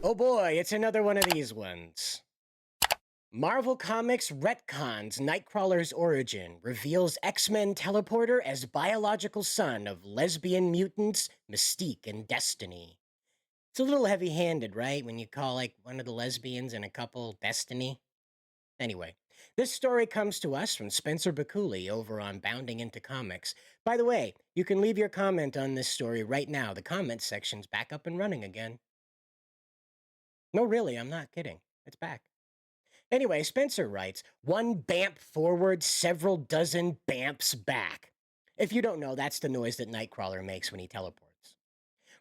Oh boy, it's another one of these ones. Marvel Comics retcons Nightcrawler's origin, reveals X-Men teleporter as biological son of lesbian mutants Mystique and Destiny. It's a little heavy-handed, right, when you call, like, one of the lesbians in a couple Destiny? Anyway, this story comes to us from Spencer Bakuli over on Bounding Into Comics. By the way, you can leave your comment on this story right now. The comment section's back up and running again. No, really, I'm not kidding. It's back. Anyway, Spencer writes, one bamp forward, several dozen bamps back. If you don't know, that's the noise that Nightcrawler makes when he teleports.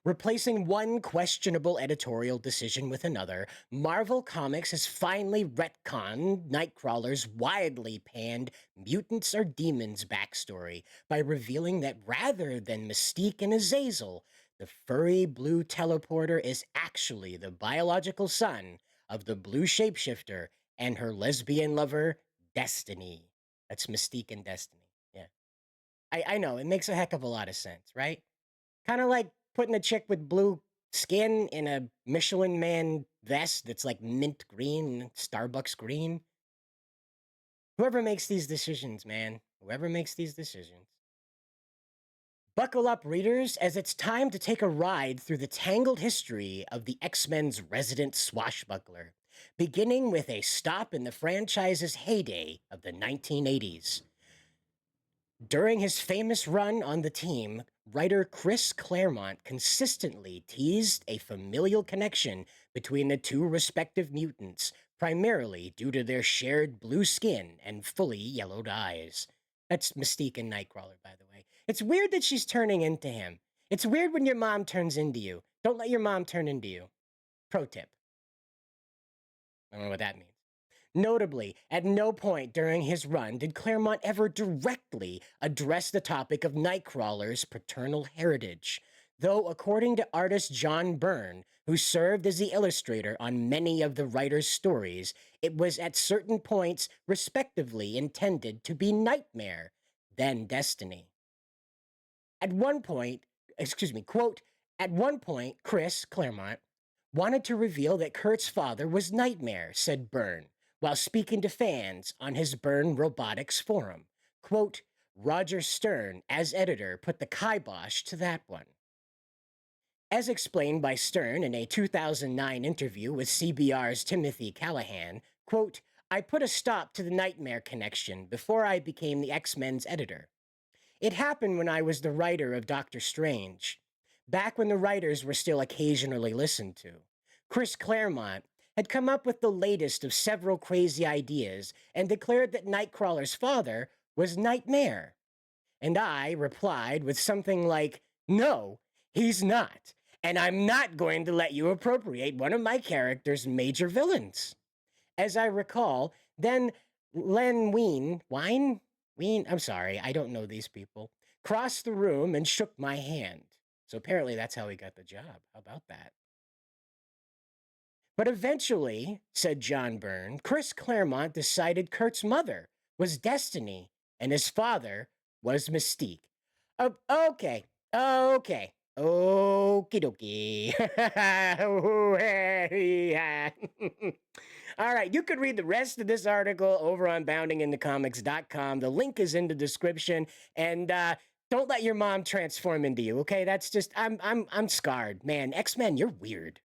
Replacing one questionable editorial decision with another, Marvel Comics has finally retconned Nightcrawler's widely panned mutants are demons backstory by revealing that rather than Mystique and Azazel, the furry blue teleporter is actually the biological son of the blue shapeshifter and her lesbian lover, Destiny. That's Mystique and Destiny. Yeah. I know, it makes a heck of a lot of sense, right? Kind of like putting a chick with blue skin in a Michelin Man vest that's like mint green, Starbucks green. Whoever makes these decisions, man. Whoever makes these decisions. Buckle up, readers, as it's time to take a ride through the tangled history of the X-Men's resident swashbuckler, beginning with a stop in the franchise's heyday of the 1980s. During his famous run on the team, writer Chris Claremont consistently teased a familial connection between the two respective mutants, primarily due to their shared blue skin and fully yellowed eyes. That's Mystique and Nightcrawler, by the way. It's weird that she's turning into him. It's weird when your mom turns into you. Don't let your mom turn into you. Pro tip. I don't know what that means. Notably, at no point during his run did Claremont ever directly address the topic of Nightcrawler's paternal heritage, though according to artist John Byrne, who served as the illustrator on many of the writer's stories, it was at certain points respectively intended to be Nightmare, then Destiny. At one point, quote, at one point, Chris Claremont wanted to reveal that Kurt's father was Nightmare, said Byrne, while speaking to fans on his Byrne Robotics forum. Quote, Roger Stern, as editor, put the kibosh to that one. As explained by Stern in a 2009 interview with CBR's Timothy Callahan, quote, I put a stop to the Nightmare connection before I became the X-Men's editor. It happened when I was the writer of Doctor Strange, back when the writers were still occasionally listened to. Chris Claremont had come up with the latest of several crazy ideas and declared that Nightcrawler's father was Nightmare. And I replied with something like, no, he's not, and I'm not going to let you appropriate one of my character's major villains. As I recall, then Len Wein, I'm sorry, I don't know these people, crossed the room and shook my hand. So apparently that's how he got the job. How about that? But eventually, said John Byrne, Chris Claremont decided Kurt's mother was Destiny and his father was Mystique. Okay, okay. Okie dokie. All right, you could read the rest of this article over on boundingintocomics.com. The link is in the description, and don't let your mom transform into you. Okay, that's just I'm scarred, man. X-Men, you're weird.